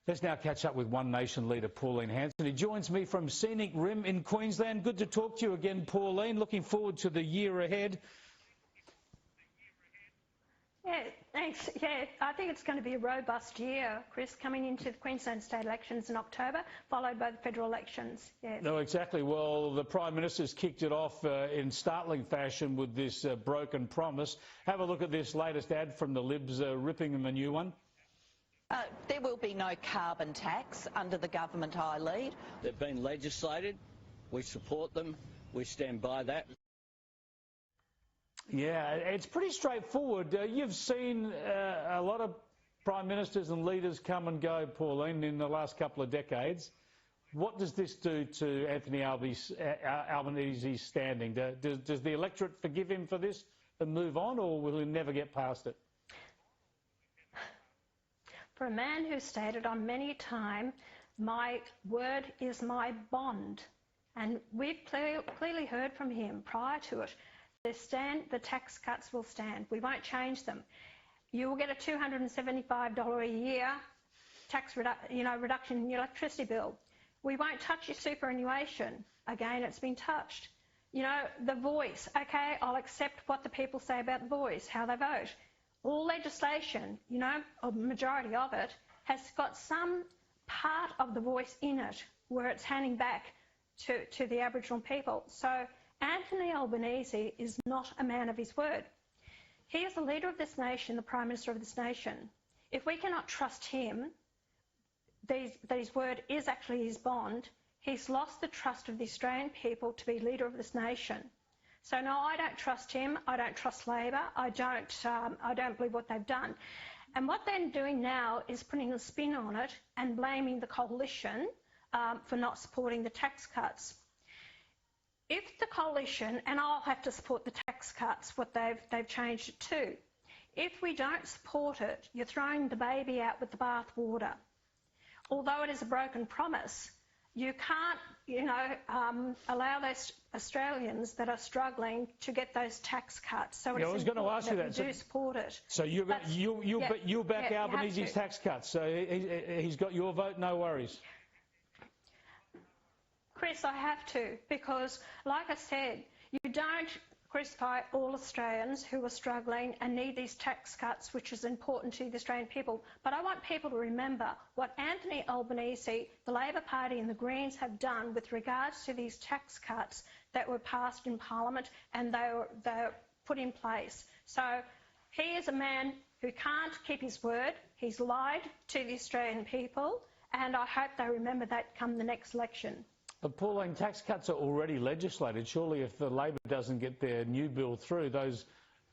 Let's now catch up with One Nation leader Pauline Hanson. He joins me from Scenic Rim in Queensland. Good to talk to you again, Pauline. Looking forward to the year ahead. Yeah, thanks. Yeah, I think it's going to be a robust year, Chris, coming into the Queensland state elections in October, followed by the federal elections. Yeah. No, exactly. Well, the Prime Minister's kicked it off in startling fashion with this broken promise. Have a look at this latest ad from the Libs ripping them a new one. There will be no carbon tax under the government I lead. They've been legislated. We support them. We stand by that. Yeah, it's pretty straightforward. You've seen a lot of prime ministers and leaders come and go, Pauline, in the last couple of decades. What does this do to Anthony Albanese's standing? Does the electorate forgive him for this and move on, or will he never get past it? For a man who stated on many a time, my word is my bond, and we've clearly heard from him prior to it, the tax cuts will stand. We won't change them. You will get a $275 a year tax reduction in your electricity bill. We won't touch your superannuation. Again, it's been touched. You know, the voice. Okay, I'll accept what the people say about the voice, how they vote. All legislation, you know, a majority of it, has got some part of the voice in it where it's handing back to the Aboriginal people. So Anthony Albanese is not a man of his word. He is the leader of this nation, the Prime Minister of this nation. If we cannot trust him, that his word is actually his bond, he's lost the trust of the Australian people to be leader of this nation. So no, I don't trust him. I don't trust Labor. I don't believe what they've done. And what they're doing now is putting a spin on it and blaming the coalition for not supporting the tax cuts. If the coalition, and I'll have to support the tax cuts, what they've changed it to. If we don't support it, you're throwing the baby out with the bathwater. Although it is a broken promise, you can't, you know, allow those Australians that are struggling to get those tax cuts. So I was going to ask you that. We do support it. So you'll back Albanese's tax cuts. So he's got your vote, no worries. Chris, I have to, because like I said, you don't crucify all Australians who are struggling and need these tax cuts, which is important to the Australian people. But I want people to remember what Anthony Albanese, the Labor Party and the Greens have done with regards to these tax cuts that were passed in Parliament and they were put in place. So he is a man who can't keep his word. He's lied to the Australian people, and I hope they remember that come the next election. But Pauline, tax cuts are already legislated. Surely if the Labor doesn't get their new bill through, those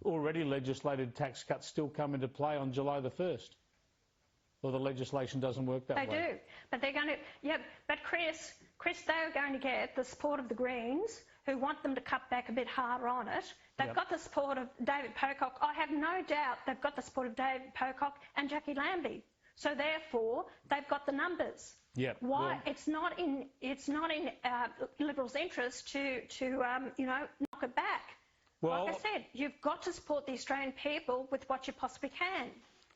already legislated tax cuts still come into play on July the 1st. Or the legislation doesn't work that way. They do. But they're going to, yeah, but Chris, they're going to get the support of the Greens, who want them to cut back a bit harder on it. They've got the support of David Pocock. I have no doubt they've got the support of David Pocock and Jackie Lambie. So therefore, they've got the numbers. Yeah. Why? Well, it's not in Liberals' interest to you know, knock it back. Well, like I said, you've got to support the Australian people with what you possibly can.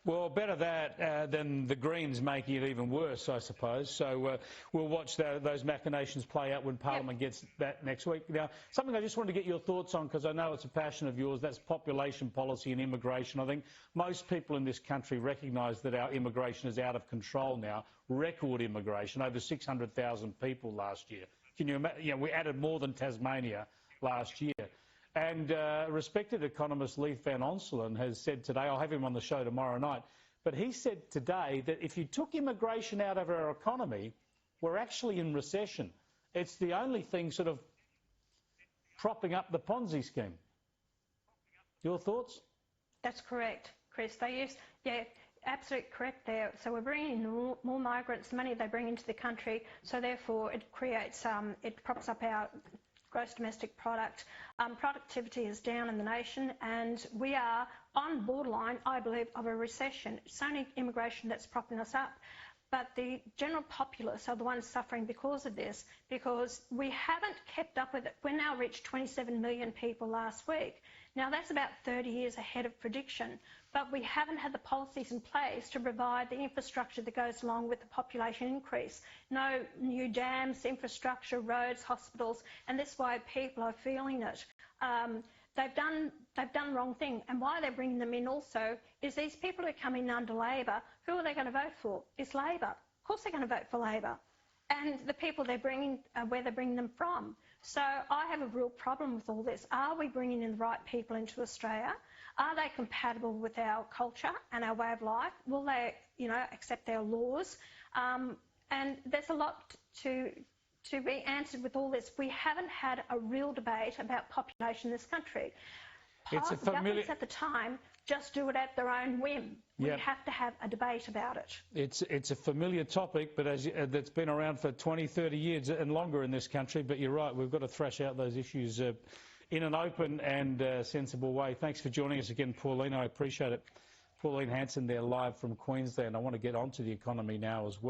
Well, better that than the Greens making it even worse, I suppose. So we'll watch those machinations play out when Parliament gets that next week. Now, something I just wanted to get your thoughts on, because I know it's a passion of yours, that's population policy and immigration. I think most people in this country recognise that our immigration is out of control now. Record immigration, over 600,000 people last year. Can you imagine? You know, we added more than Tasmania last year. And respected economist Leith Van Onselen has said today, I'll have him on the show tomorrow night, but he said today that if you took immigration out of our economy, we're actually in recession. It's the only thing sort of propping up the Ponzi scheme. Your thoughts? That's correct, Chris. Absolutely correct there. So we're bringing in more migrants, the money they bring into the country, so therefore it creates, it props up our gross domestic product. Productivity is down in the nation, and we are on borderline, I believe, of a recession. It's only immigration that's propping us up. But the general populace are the ones suffering because of this, because we haven't kept up with it. We now reached 27 million people last week. Now, that's about 30 years ahead of prediction. but we haven't had the policies in place to provide the infrastructure that goes along with the population increase. No new dams, infrastructure, roads, hospitals, and that's why people are feeling it. They've done the wrong thing, and why they're bringing them in also is these people who come in under Labor, who are they going to vote for? It's Labor. Of course they're going to vote for Labor. And the people they're bringing, where they're bringing them from. So I have a real problem with all this. Are we bringing in the right people into Australia? Are they compatible with our culture and our way of life? Will they, accept our laws? And there's a lot to be answered with all this. We haven't had a real debate about population in this country. Governments at the time just do it at their own whim. We have to have a debate about it. It's a familiar topic, but that's been around for 20, 30 years and longer in this country. But you're right, we've got to thrash out those issues in an open and sensible way. Thanks for joining us again, Pauline. I appreciate it. Pauline Hanson there live from Queensland. I want to get onto the economy now as well.